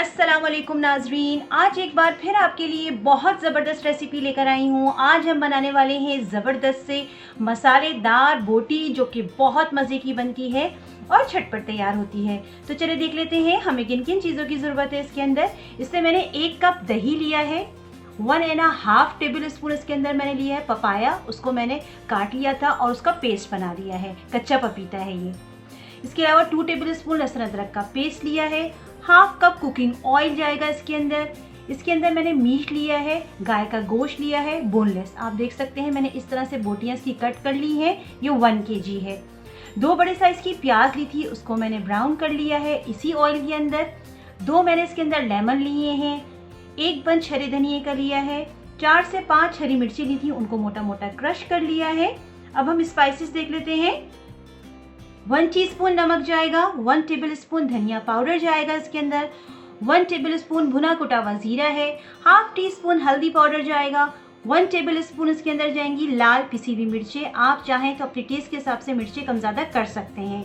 अस्सलाम वालेकुम नाजरीन, आज एक बार फिर आपके लिए बहुत ज़बरदस्त रेसिपी लेकर आई हूँ। आज हम बनाने वाले हैं ज़बरदस्त से मसालेदार बोटी जो कि बहुत मज़े की बनती है और झटपट तैयार होती है। तो चलिए देख लेते हैं हमें किन किन चीज़ों की ज़रूरत है इसके अंदर। इससे मैंने 1 कप दही लिया है, 1.5 टेबल स्पून इसके अंदर मैंने लिया है पपाया, उसको मैंने काट लिया था और उसका पेस्ट बना लिया है, कच्चा पपीता है ये। इसके अलावा 2 टेबल स्पून लहसुन अदरक का पेस्ट लिया है, 1/2 कप कुकिंग ऑयल जाएगा इसके अंदर। इसके अंदर मैंने मीट लिया है, गाय का गोश्त लिया है बोनलेस। आप देख सकते हैं मैंने इस तरह से बोटियां इसकी कट कर ली हैं, ये 1 kg है। 2 बड़े साइज की प्याज ली थी, उसको मैंने ब्राउन कर लिया है इसी ऑयल के अंदर। 2 मैंने इसके अंदर लेमन लिए हैं, 1 बंच हरे धनिए का लिया है, 4 से 5 हरी मिर्ची ली थी, उनको मोटा मोटा क्रश कर लिया है। अब हम स्पाइसेस देख लेते हैं। 1 टीस्पून नमक जाएगा, 1 टेबल स्पून धनिया पाउडर जाएगा इसके अंदर, 1 टेबल स्पून भुना कुटा हुआ जीरा है, 1/2 टीस्पून हल्दी पाउडर जाएगा, 1 टेबल स्पून इसके अंदर जाएंगी लाल पिसी हुई मिर्चें। आप चाहें तो अपने टेस्ट के हिसाब से मिर्चें कम ज़्यादा कर सकते हैं।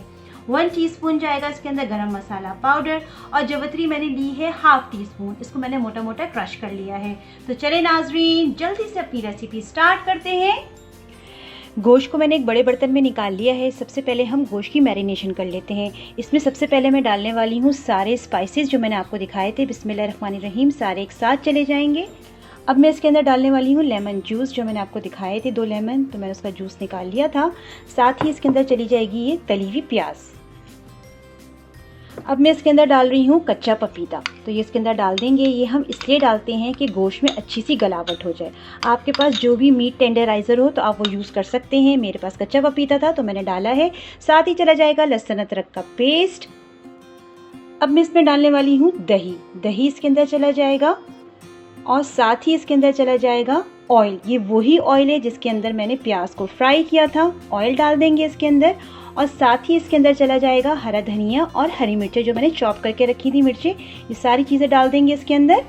1 टीस्पून जाएगा इसके अंदर गरम मसाला पाउडर और जवतरी मैंने ली है 1/2 टीस्पून, इसको मैंने मोटा मोटा क्रश कर लिया है। तो चले नाजरीन जल्दी से अपनी रेसिपी स्टार्ट करते हैं। गोश्त को मैंने एक बड़े बर्तन में निकाल लिया है। सबसे पहले हम गोश्त की मैरिनेशन कर लेते हैं। इसमें सबसे पहले मैं डालने वाली हूँ सारे स्पाइसेस जो मैंने आपको दिखाए थे। बिस्मिल्लाहिर्रहमानिर्रहीम, सारे एक साथ चले जाएंगे। अब मैं इसके अंदर डालने वाली हूँ लेमन जूस, जो मैंने आपको दिखाए थे 2 लेमन, तो मैंने उसका जूस निकाल लिया था। साथ ही इसके अंदर चली जाएगी ये तली हुई प्याज। अब मैं इसके अंदर डाल रही हूँ कच्चा पपीता, तो ये इसके अंदर डाल देंगे। ये हम इसलिए डालते हैं कि गोश्त में अच्छी सी गलावट हो जाए। आपके पास जो भी मीट टेंडराइज़र हो तो आप वो यूज़ कर सकते हैं। मेरे पास कच्चा पपीता था तो मैंने डाला है। साथ ही चला जाएगा लहसुन अदरक का पेस्ट। अब मैं इसमें डालने वाली हूँ दही इसके अंदर चला जाएगा और साथ ही इसके अंदर चला जाएगा ऑयल। ये वही ऑयल है जिसके अंदर मैंने प्याज को फ्राई किया था। ऑयल डाल देंगे इसके अंदर और साथ ही इसके अंदर चला जाएगा हरा धनिया और हरी मिर्चें जो मैंने चॉप करके रखी थी मिर्चें। ये सारी चीज़ें डाल देंगे इसके अंदर।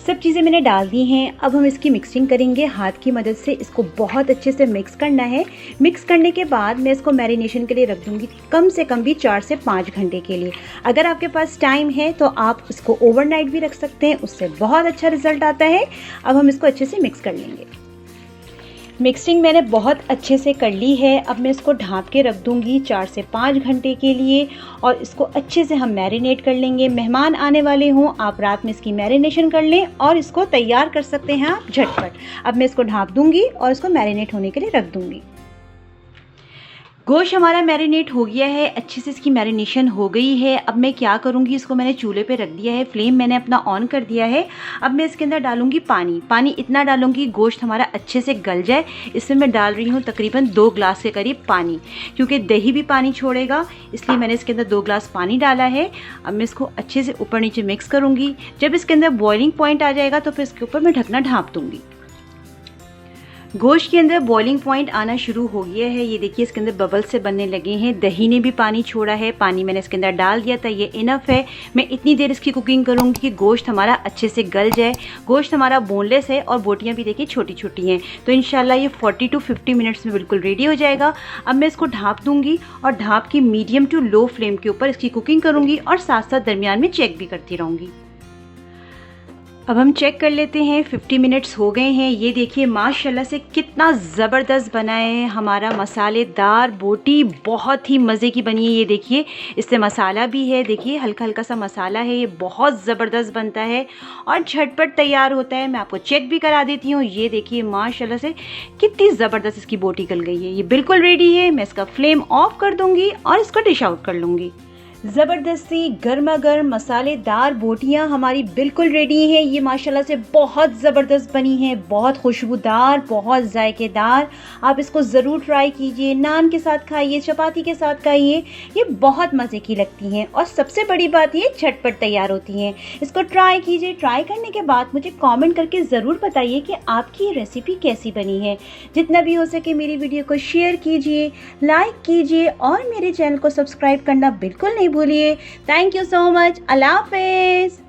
सब चीज़ें मैंने डाल दी हैं। अब हम इसकी मिक्सिंग करेंगे हाथ की मदद से। इसको बहुत अच्छे से मिक्स करना है। मिक्स करने के बाद मैं इसको मैरिनेशन के लिए रख दूँगी कम से कम भी 4 से 5 घंटे के लिए। अगर आपके पास टाइम है तो आप इसको ओवरनाइट भी रख सकते हैं, उससे बहुत अच्छा रिजल्ट आता है। अब हम इसको अच्छे से मिक्स कर लेंगे। मिक्सिंग मैंने बहुत अच्छे से कर ली है। अब मैं इसको ढाँप के रख दूँगी 4 से 5 घंटे के लिए और इसको अच्छे से हम मैरिनेट कर लेंगे। मेहमान आने वाले हों, आप रात में इसकी मैरिनेशन कर लें और इसको तैयार कर सकते हैं आप झटपट। अब मैं इसको ढाँप दूँगी और इसको मैरिनेट होने के लिए रख दूँगी। गोश्त हमारा मैरिनेट हो गया है, अच्छे से इसकी मैरिनेशन हो गई है। अब मैं क्या करूँगी, इसको मैंने चूल्हे पे रख दिया है, फ्लेम मैंने अपना ऑन कर दिया है। अब मैं इसके अंदर डालूँगी पानी इतना डालूँगी गोश्त हमारा अच्छे से गल जाए। इसमें मैं डाल रही हूँ तकरीबन 2 ग्लास के करीब पानी, क्योंकि दही भी पानी छोड़ेगा, इसलिए मैंने इसके अंदर 2 ग्लास पानी डाला है। अब मैं इसको अच्छे से ऊपर नीचे मिक्स करूँगी। जब इसके अंदर बॉइलिंग पॉइंट आ जाएगा तो फिर इसके ऊपर मैं ढकना ढाँप दूँगी। गोश्त के अंदर बॉइलिंग पॉइंट आना शुरू हो गया है। ये देखिए इसके अंदर बबल्स से बनने लगे हैं। दही ने भी पानी छोड़ा है, पानी मैंने इसके अंदर डाल दिया था, ये इनफ है। मैं इतनी देर इसकी कुकिंग करूँगी कि गोश्त हमारा अच्छे से गल जाए। गोश्त हमारा बोनलेस है और बोटियाँ भी देखिए छोटी छोटी हैं, तो इंशाल्लाह ये 40 to 50 मिनट्स में बिल्कुल रेडी हो जाएगा। अब मैं इसको ढाँप दूँगी और ढाँप की मीडियम टू लो फ्लेम के ऊपर इसकी कुकिंग करूँगी और साथ साथ दरमियान में चेक भी करती रहूँगी। अब हम चेक कर लेते हैं। 50 मिनट्स हो गए हैं। ये देखिए माशाल्लाह से कितना ज़बरदस्त बना है हमारा मसालेदार बोटी, बहुत ही मज़े की बनी है। ये देखिए इससे मसाला भी है, देखिए हल्का हल्का सा मसाला है। ये बहुत ज़बरदस्त बनता है और झटपट तैयार होता है। मैं आपको चेक भी करा देती हूँ। ये देखिए माशाल्लाह से कितनी ज़बरदस्त इसकी बोटी गल गई है। ये बिल्कुल रेडी है। मैं इसका फ्लेम ऑफ कर दूँगी और इसको डिश आउट कर लूँगी। ज़बरदस्ती गर्मा गर्म मसालेदार बोटियाँ हमारी बिल्कुल रेडी हैं। ये माशाल्लाह से बहुत ज़बरदस्त बनी हैं, बहुत खुशबूदार, बहुत जायकेदार। आप इसको ज़रूर ट्राई कीजिए। नान के साथ खाइए, चपाती के साथ खाइए, ये बहुत मज़े की लगती हैं और सबसे बड़ी बात ये झटपट तैयार होती हैं। इसको ट्राई कीजिए। ट्राई करने के बाद मुझे कमेंट करके ज़रूर बताइए कि आपकी ये रेसिपी कैसी बनी है। जितना भी हो सके मेरी वीडियो को शेयर कीजिए, लाइक कीजिए और मेरे चैनल को सब्सक्राइब करना बिल्कुल नहीं भूलिए। Thank you so much. अल्लाह हाफिज़।